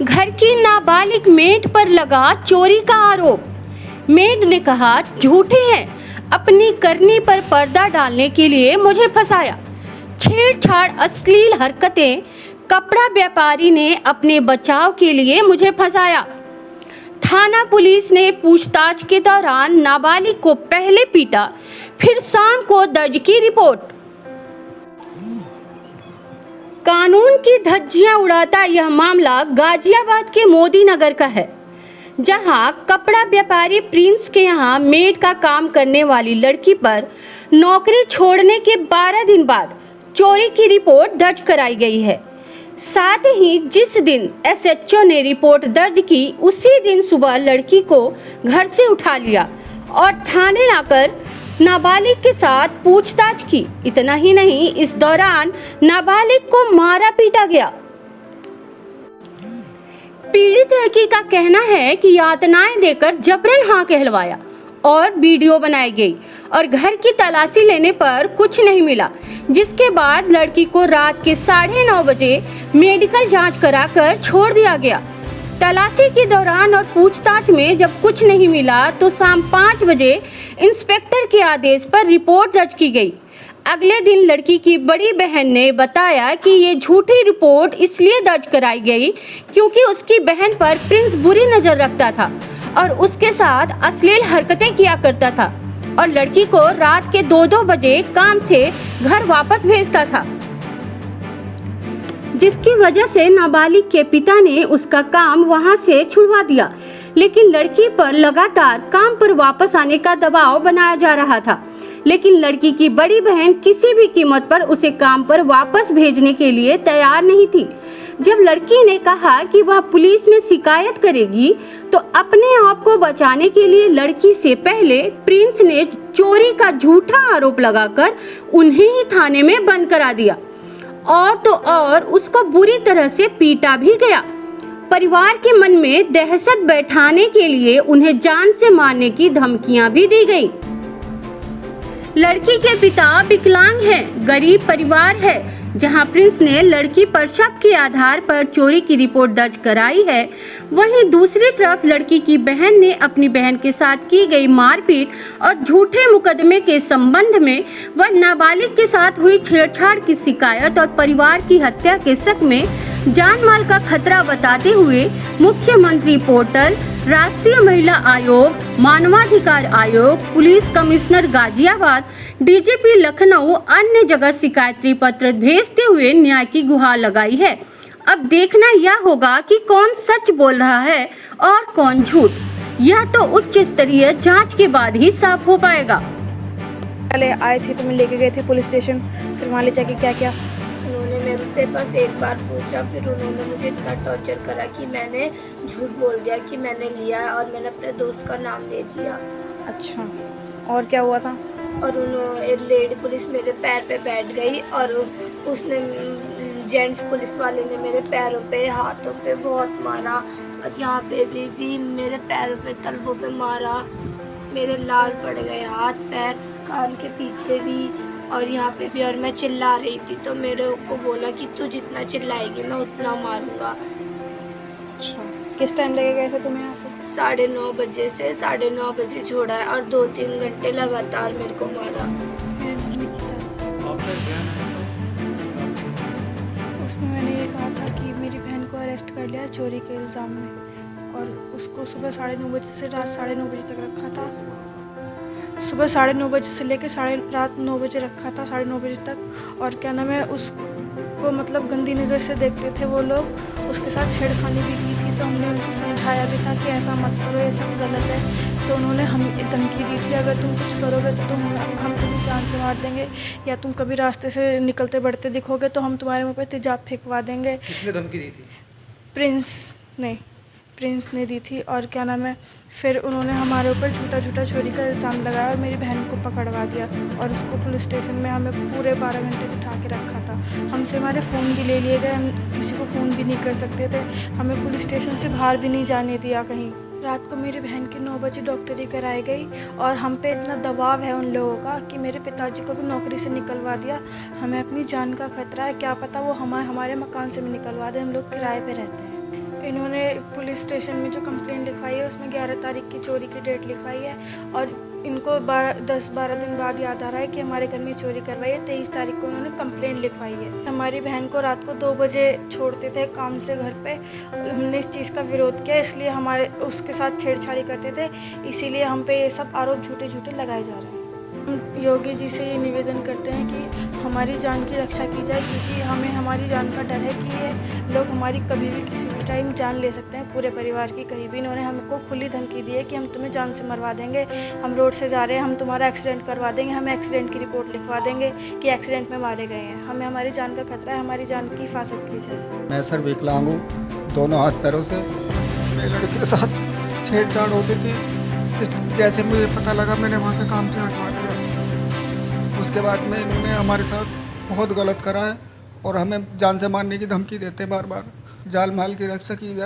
घर की नाबालिग मेड पर लगा चोरी का आरोप। मेड ने कहा, झूठे हैं, अपनी करनी पर पर्दा डालने के लिए मुझे फंसाया। छेड़छाड़, अश्लील हरकतें, कपड़ा व्यापारी ने अपने बचाव के लिए मुझे फंसाया। थाना पुलिस ने पूछताछ के दौरान नाबालिग को पहले पीटा, फिर शाम को दर्ज की रिपोर्ट। कानून की धज्जियां उड़ाता यह मामला गाजियाबाद के मोदी नगर का है, जहां कपड़ा व्यापारी प्रिंस के यहां मेड का काम करने वाली लड़की पर नौकरी छोड़ने के 12 दिन बाद चोरी की रिपोर्ट दर्ज कराई गई है। साथ ही जिस दिन एसएचओ ने रिपोर्ट दर्ज की, उसी दिन सुबह लड़की को घर से उठा लिया और थाने लाकर नाबालिग के साथ पूछताछ की। इतना ही नहीं, इस दौरान नाबालिग को मारा पीटा गया। पीड़ित लड़की का कहना है कि यातनाएं देकर जबरन हाँ कहलवाया और वीडियो बनाई गई और घर की तलाशी लेने पर कुछ नहीं मिला, जिसके बाद लड़की को रात के 9:30 बजे मेडिकल जांच कराकर छोड़ दिया गया। तलाशी के दौरान और पूछताछ में जब कुछ नहीं मिला तो शाम 5 बजे इंस्पेक्टर के आदेश पर रिपोर्ट दर्ज की गई। अगले दिन लड़की की बड़ी बहन ने बताया कि ये झूठी रिपोर्ट इसलिए दर्ज कराई गई क्योंकि उसकी बहन पर प्रिंस बुरी नज़र रखता था और उसके साथ अश्लील हरकतें किया करता था और लड़की को रात के 2-2 बजे काम से घर वापस भेजता था, जिसकी वजह से नाबालिग के पिता ने उसका काम वहां से छुड़वा दिया। लेकिन लड़की पर लगातार काम पर वापस आने का दबाव बनाया जा रहा था, लेकिन लड़की की बड़ी बहन किसी भी कीमत पर उसे काम पर वापस भेजने के लिए तैयार नहीं थी। जब लड़की ने कहा कि वह पुलिस में शिकायत करेगी, तो अपने आप को बचाने के लिए लड़की से पहले प्रिंस ने चोरी का झूठा आरोप लगाकर उन्हें ही थाने में बंद करा दिया और तो और उसको बुरी तरह से पीटा भी गया। परिवार के मन में दहशत बैठाने के लिए उन्हें जान से मारने की धमकियां भी दी गई। लड़की के पिता विकलांग हैं, गरीब परिवार है। जहां प्रिंस ने लड़की पर शक के आधार पर चोरी की रिपोर्ट दर्ज कराई है, वहीं दूसरी तरफ लड़की की बहन ने अपनी बहन के साथ की गई मारपीट और झूठे मुकदमे के संबंध में व नाबालिग के साथ हुई छेड़छाड़ की शिकायत और परिवार की हत्या के शक में जान माल का खतरा बताते हुए मुख्यमंत्री पोर्टल, राष्ट्रीय महिला आयोग, मानवाधिकार आयोग, police commissioner Ghaziabad, DGP Lucknow अन्य जगह शिकायती पत्र भेजते हुए न्याय की गुहार लगाई है। अब देखना यह होगा कि कौन सच बोल रहा है और कौन झूठ। यह तो उच्च स्तरीय जांच के बाद ही साफ हो पाएगा। पहले आए थे, तुम्हें लेके गए थे पुलिस स्टेशन, फिर वहाँ ले जाके क्या क्या? उन्होंने मेरे से बस एक बार पूछा, फिर उन्होंने मुझे इतना टॉर्चर करा कि मैंने झूठ बोल दिया कि मैंने लिया और मैंने अपने दोस्त का नाम दे दिया। अच्छा, और क्या हुआ था? और उन्होंने लेडी पुलिस मेरे पैर पे बैठ गई और उसने जेंट्स पुलिस वाले ने मेरे पैरों पे, हाथों पे बहुत मारा और यहाँ पे भी मेरे पैरों पे, तलवों पे मारा। मेरे लाल पड़ गए हाथ पैर, कान के पीछे भी और यहाँ पे भी। और मैं चिल्ला रही थी तो मेरे को बोला कि तू जितना चिल्लाएगी मैं उतना मारूंगा। अच्छा, किस टाइम लेके गए थे तुम्हें यहाँ से? 9:30 बजे से 9:30 बजे छोड़ा है और 2-3 घंटे लगातार मेरे को मारा। उसमें मैंने ये कहा था कि मेरी बहन को अरेस्ट कर लिया चोरी के इल्ज़ाम में और उसको सुबह 9:30 बजे से रात 9:30 बजे तक रखा था। सुबह 9:30 बजे से लेकर रात 9 बजे रखा था, 9:30 बजे तक। और क्या नाम है, उसको मतलब गंदी नज़र से देखते थे वो लोग। उसके साथ छेड़खानी भी की थी, तो हमने उनको समझाया भी था कि ऐसा मत करो, ये सब गलत है। तो उन्होंने हमें धमकी दी थी, अगर तुम कुछ करोगे तो हम तुम्हें जान से मार देंगे, या तुम कभी रास्ते से निकलते बढ़ते दिखोगे तो हम तुम्हारे मुँह पे तेजाब फेंकवा देंगे। किसने धमकी दी थी? प्रिंस ने दी थी। और क्या नाम है, फिर उन्होंने हमारे ऊपर झूठा चोरी का इल्ज़ाम लगाया और मेरी बहन को पकड़वा दिया और उसको पुलिस स्टेशन में हमें पूरे 12 घंटे बिठा के रखा था। हमसे हमारे फ़ोन भी ले लिए गए, हम किसी को फ़ोन भी नहीं कर सकते थे। हमें पुलिस स्टेशन से बाहर भी नहीं जाने दिया कहीं। रात को मेरी बहन की 9 बजे डॉक्टरी कराई गई और हम पे इतना दबाव है उन लोगों का कि मेरे पिताजी को भी नौकरी से निकलवा दिया। हमें अपनी जान का खतरा है, क्या पता वो हमारे मकान से भी निकलवा दें, हम लोग किराए पे रहते हैं। इन्होंने पुलिस स्टेशन में जो कंप्लेंट लिखवाई है उसमें 11 तारीख की चोरी की डेट लिखवाई है और इनको 10-12 दिन बाद याद आ रहा है कि हमारे घर में चोरी करवाई है। 23 तारीख को उन्होंने कंप्लेंट लिखवाई है। हमारी बहन को रात को 2 बजे छोड़ते थे काम से घर पे। हमने इस चीज़ का विरोध किया, इसलिए हमारे उसके साथ छेड़छाड़ी करते थे, इसीलिए हम पे ये सब आरोप झूठे झूठे लगाए जा रहे हैं। हम योगी जी से ये निवेदन करते हैं कि हमारी जान की रक्षा की जाए, क्योंकि हमें हमारी जान का डर है कि ये लोग हमारी कभी भी किसी भी टाइम जान ले सकते हैं, पूरे परिवार की कहीं भी। इन्होंने हमको खुली धमकी दी है कि हम तुम्हें जान से मरवा देंगे, हम रोड से जा रहे हैं, हम तुम्हारा एक्सीडेंट करवा देंगे, हम एक्सीडेंट की रिपोर्ट लिखवा देंगे कि एक्सीडेंट में मारे गए हैं। हमें हमारी जान का खतरा है, हमारी जान की हिफाजत की जाए। मैं सर विकलांग हूँ, दोनों हाथ पैरों से। मेरे लड़के के साथ छेड़छाड़ होती थी, जैसे मुझे पता लगा मैंने वहाँ से काम से हटवा दिया। उसके बाद में इन्होंने हमारे साथ बहुत गलत करा है और हमें जान से मारने की धमकी देते हैं बार बार। जान माल की रक्षा की जाए।